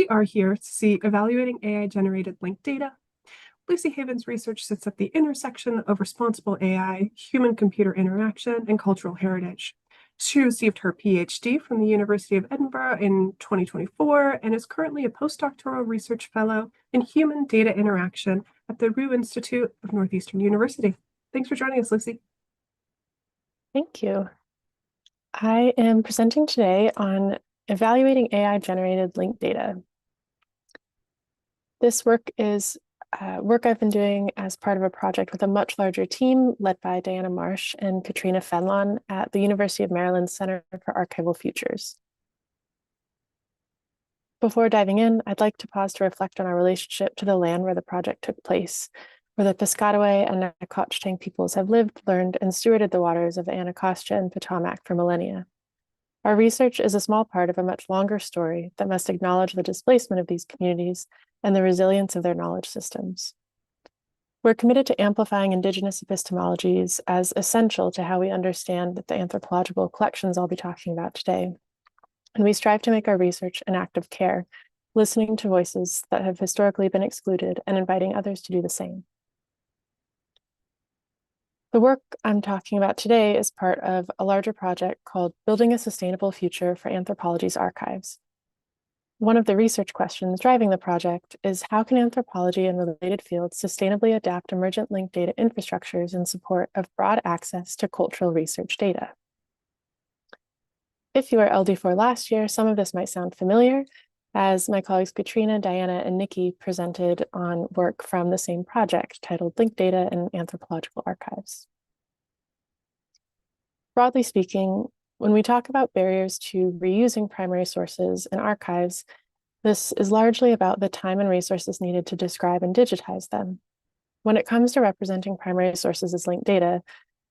We are here to see evaluating AI-generated linked data. Lucy Haven's research sits at the intersection of responsible AI, human-computer interaction, and cultural heritage. She received her PhD from the University of Edinburgh in 2024 and is currently a postdoctoral research fellow in human data interaction at the Roux Institute of Northeastern University. Thanks for joining us, Lucy. Thank you. I am presenting today on evaluating AI-generated linked data. This work is work I've been doing as part of a project with a much larger team led by Diana Marsh and Katrina Fenlon at the University of Maryland Center for Archival Futures. Before diving in, I'd like to pause to reflect on our relationship to the land where the project took place, where the Piscataway and Nacotchtank peoples have lived, learned, and stewarded the waters of the Anacostia and Potomac for millennia. Our research is a small part of a much longer story that must acknowledge the displacement of these communities and the resilience of their knowledge systems. We're committed to amplifying Indigenous epistemologies as essential to how we understand the anthropological collections I'll be talking about today. And we strive to make our research an act of care, listening to voices that have historically been excluded and inviting others to do the same. The work I'm talking about today is part of a larger project called Building a Sustainable Future for Anthropology's Archives. One of the research questions driving the project is how can anthropology and related fields sustainably adapt emergent linked data infrastructures in support of broad access to cultural research data? If you were LD4 last year, some of this might sound familiar, as my colleagues Katrina, Diana, and Nikki presented on work from the same project titled Linked Data and Anthropological Archives. Broadly speaking, when we talk about barriers to reusing primary sources and archives, this is largely about the time and resources needed to describe and digitize them. When it comes to representing primary sources as linked data,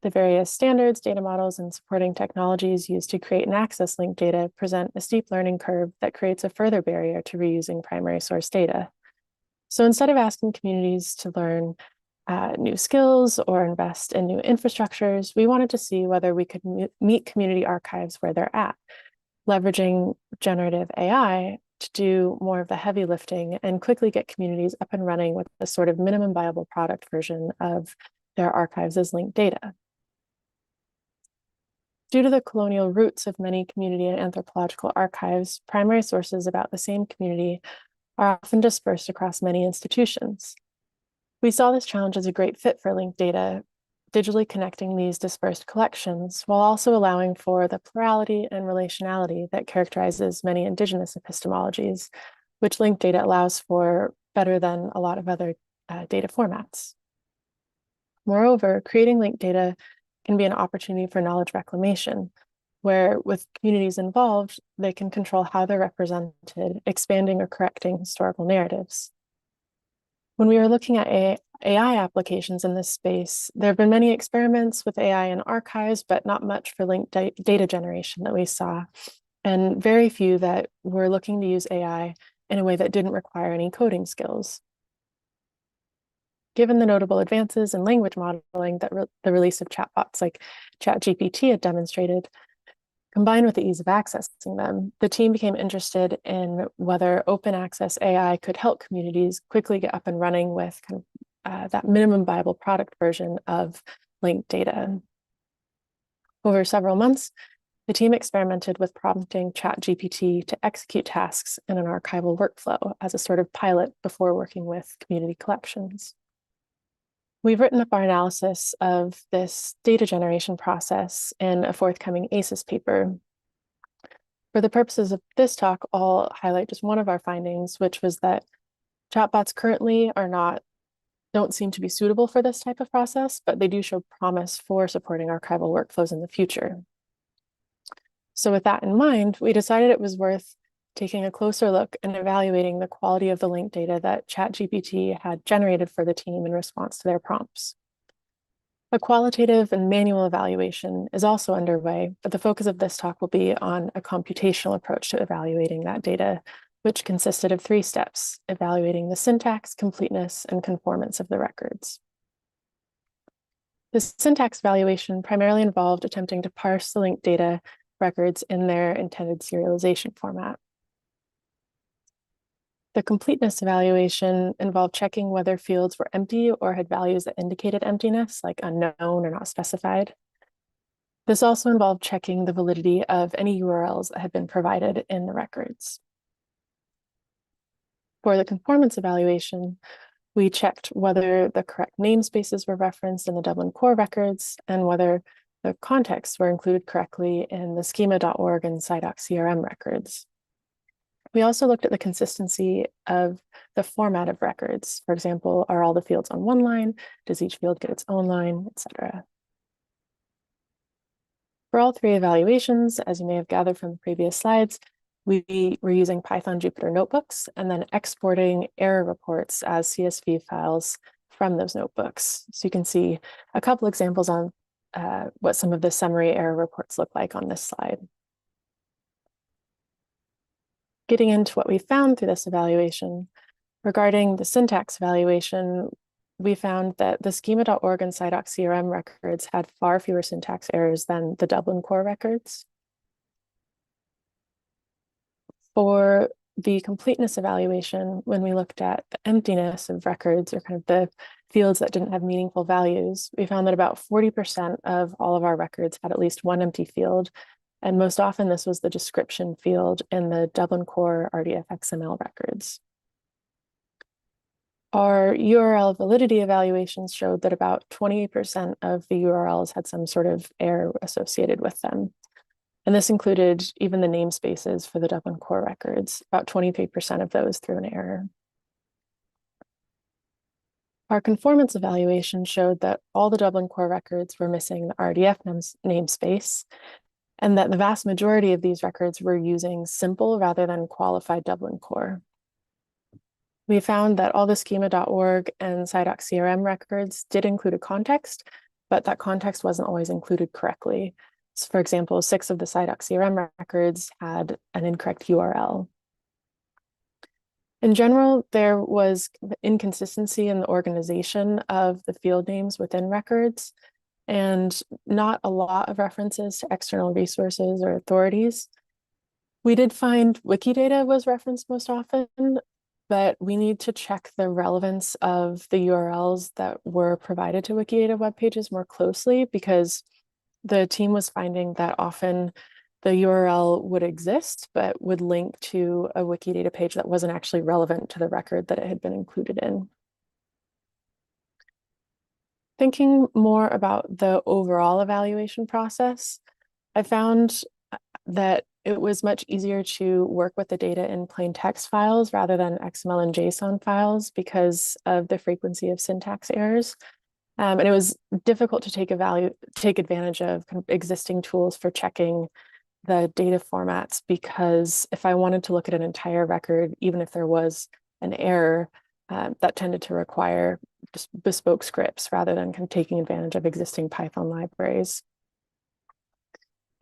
the various standards, data models, and supporting technologies used to create and access linked data present a steep learning curve that creates a further barrier to reusing primary source data. So instead of asking communities to learn new skills or invest in new infrastructures, we wanted to see whether we could meet community archives where they're at, leveraging generative AI to do more of the heavy lifting and quickly get communities up and running with a sort of minimum viable product version of their archives as linked data. Due to the colonial roots of many community and anthropological archives, primary sources about the same community are often dispersed across many institutions. We saw this challenge as a great fit for linked data, digitally connecting these dispersed collections while also allowing for the plurality and relationality that characterizes many Indigenous epistemologies, which linked data allows for better than a lot of other data formats. Moreover, creating linked data can be an opportunity for knowledge reclamation, where with communities involved, they can control how they're represented, expanding or correcting historical narratives. When we are looking at AI applications in this space, there have been many experiments with AI in archives, but not much for linked data generation that we saw, and very few that were looking to use AI in a way that didn't require any coding skills. Given the notable advances in language modeling that the release of chatbots like ChatGPT had demonstrated, combined with the ease of accessing them, the team became interested in whether open access AI could help communities quickly get up and running with that minimum viable product version of linked data. Over several months, the team experimented with prompting ChatGPT to execute tasks in an archival workflow as a sort of pilot before working with community collections. We've written up our analysis of this data generation process in a forthcoming ACES paper. For the purposes of this talk, I'll highlight just one of our findings, which was that chatbots currently don't seem to be suitable for this type of process, but they do show promise for supporting archival workflows in the future. So with that in mind, we decided it was worth taking a closer look and evaluating the quality of the linked data that ChatGPT had generated for the team in response to their prompts. A qualitative and manual evaluation is also underway, but the focus of this talk will be on a computational approach to evaluating that data, which consisted of 3 steps: evaluating the syntax, completeness, and conformance of the records. The syntax evaluation primarily involved attempting to parse the linked data records in their intended serialization format. The completeness evaluation involved checking whether fields were empty or had values that indicated emptiness, like unknown or not specified. This also involved checking the validity of any URLs that had been provided in the records. For the conformance evaluation, we checked whether the correct namespaces were referenced in the Dublin core records and whether the contexts were included correctly in the schema.org and SciDoc-CRM records. We also looked at the consistency of the format of records. For example, are all the fields on one line? Does each field get its own line, etc.? For all three evaluations, as you may have gathered from the previous slides, we were using Python Jupyter notebooks and then exporting error reports as CSV files from those notebooks. So you can see a couple examples on what some of the summary error reports look like on this slide. Getting into what we found through this evaluation, regarding the syntax evaluation, we found that the schema.org and SciDoc-CRM records had far fewer syntax errors than the Dublin core records. For the completeness evaluation, when we looked at the emptiness of records or kind of the fields that didn't have meaningful values, we found that about 40% of all of our records had at least one empty field. And most often this was the description field in the Dublin core RDF XML records. Our URL validity evaluations showed that about 20% of the URLs had some sort of error associated with them. And this included even the namespaces for the Dublin core records. About 23% of those threw an error. Our conformance evaluation showed that all the Dublin core records were missing the RDF namespace, and that the vast majority of these records were using simple rather than qualified Dublin core. We found that all the schema.org and SciDoc-CRM records did include a context, but that context wasn't always included correctly. So for example, 6 of the SciDoc-CRM records had an incorrect URL. In general, there was inconsistency in the organization of the field names within records, and not a lot of references to external resources or authorities. We did find Wikidata was referenced most often, but we need to check the relevance of the URLs that were provided to Wikidata web pages more closely, because the team was finding that often the URL would exist, but would link to a Wikidata page that wasn't actually relevant to the record that it had been included in. Thinking more about the overall evaluation process, I found that it was much easier to work with the data in plain text files rather than XML and JSON files because of the frequency of syntax errors. And it was difficult to take advantage of kind of existing tools for checking the data formats, because if I wanted to look at an entire record, even if there was an error, that tended to require just bespoke scripts rather than kind of taking advantage of existing Python libraries.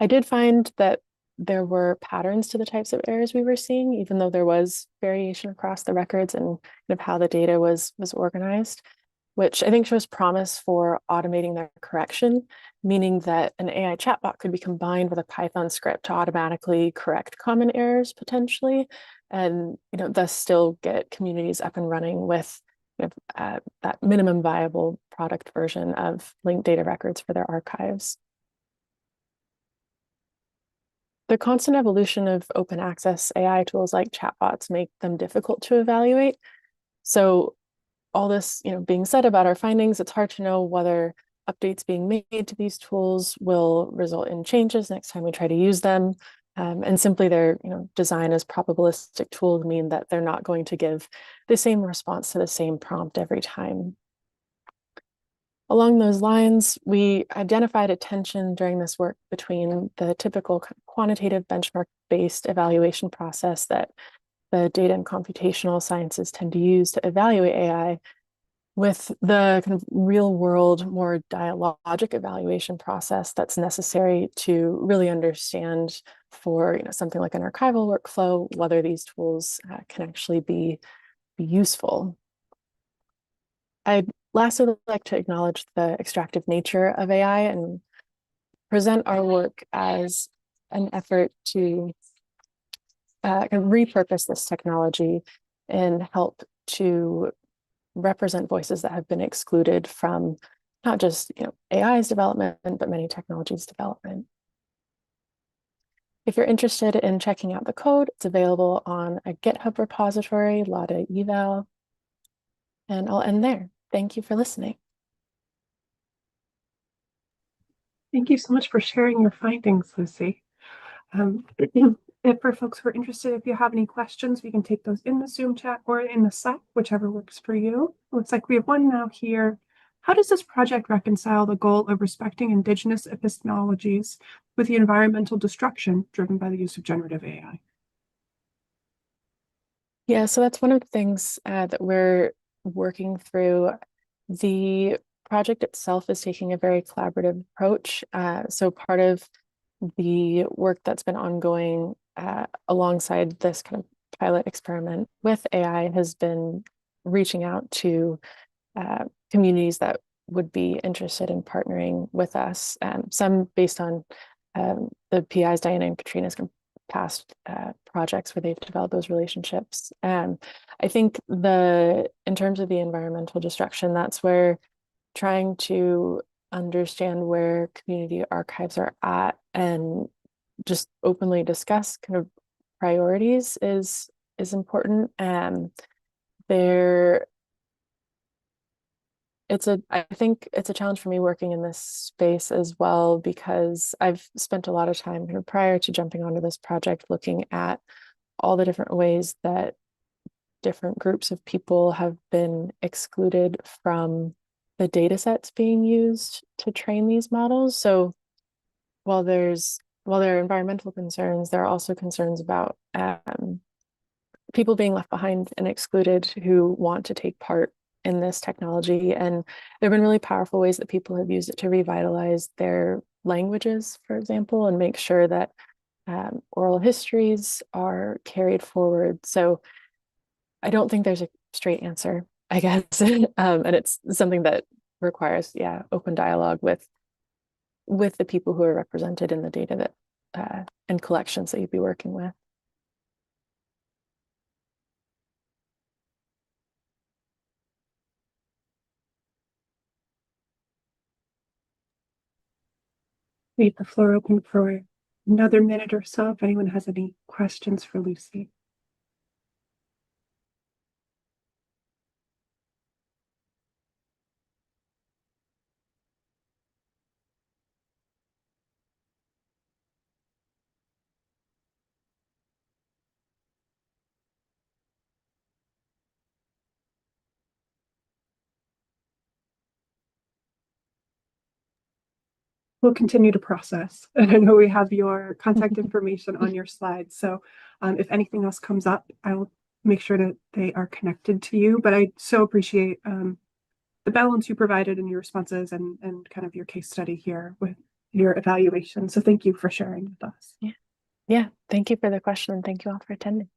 I did find that there were patterns to the types of errors we were seeing, even though there was variation across the records and kind of how the data was organized, which I think shows promise for automating their correction, meaning that an AI chatbot could be combined with a Python script to automatically correct common errors potentially, and thus still get communities up and running with that minimum viable product version of linked data records for their archives. The constant evolution of open access AI tools like chatbots make them difficult to evaluate. So all this being said about our findings, it's hard to know whether updates being made to these tools will result in changes next time we try to use them. And simply their design as probabilistic tools mean that they're not going to give the same response to the same prompt every time. Along those lines, we identified a tension during this work between the typical quantitative benchmark-based evaluation process that the data and computational sciences tend to use to evaluate AI with the kind of real-world, more dialogic evaluation process that's necessary to really understand for something like an archival workflow whether these tools can actually be useful. I'd lastly like to acknowledge the extractive nature of AI and present our work as an effort to repurpose this technology and help to represent voices that have been excluded from not just AI's development, but many technologies development. If you're interested in checking out the code, it's available on a GitHub repository, Lada eval. And I'll end there. Thank you for listening. Thank you so much for sharing your findings, Lucy. If for folks who are interested, if you have any questions, we can take those in the Zoom chat or in the Slack, whichever works for you. Looks like we have one now here. How does this project reconcile the goal of respecting indigenous epistemologies with the environmental destruction driven by the use of generative AI? Yeah, so that's one of the things that we're working through. The project itself is taking a very collaborative approach. So part of the work that's been ongoing alongside this kind of pilot experiment with AI has been reaching out to communities that would be interested in partnering with us. Some based on the PI's Diana and Katrina's past projects where they've developed those relationships. I think in terms of the environmental destruction, that's where trying to understand where community archives are at and just openly discuss kind of priorities is important. I think it's a challenge for me working in this space as well, because I've spent a lot of time prior to jumping onto this project looking at all the different ways that different groups of people have been excluded from the data sets being used to train these models. So while there are environmental concerns, there are also concerns about people being left behind and excluded who want to take part in this technology. And there have been really powerful ways that people have used it to revitalize their languages, for example, and make sure that oral histories are carried forward. So I don't think there's a straight answer, I guess. And it's something that requires, open dialogue with the people who are represented in the data that and collections that you'd be working with. Leave the floor open for another minute or so if anyone has any questions for Lucy. We'll continue to process. And I know we have your contact information on your slides. So if anything else comes up, I will make sure that they are connected to you. But I so appreciate the balance you provided in your responses and kind of your case study here with your evaluation. So thank you for sharing with us. Yeah. Thank you for the question, and thank you all for attending.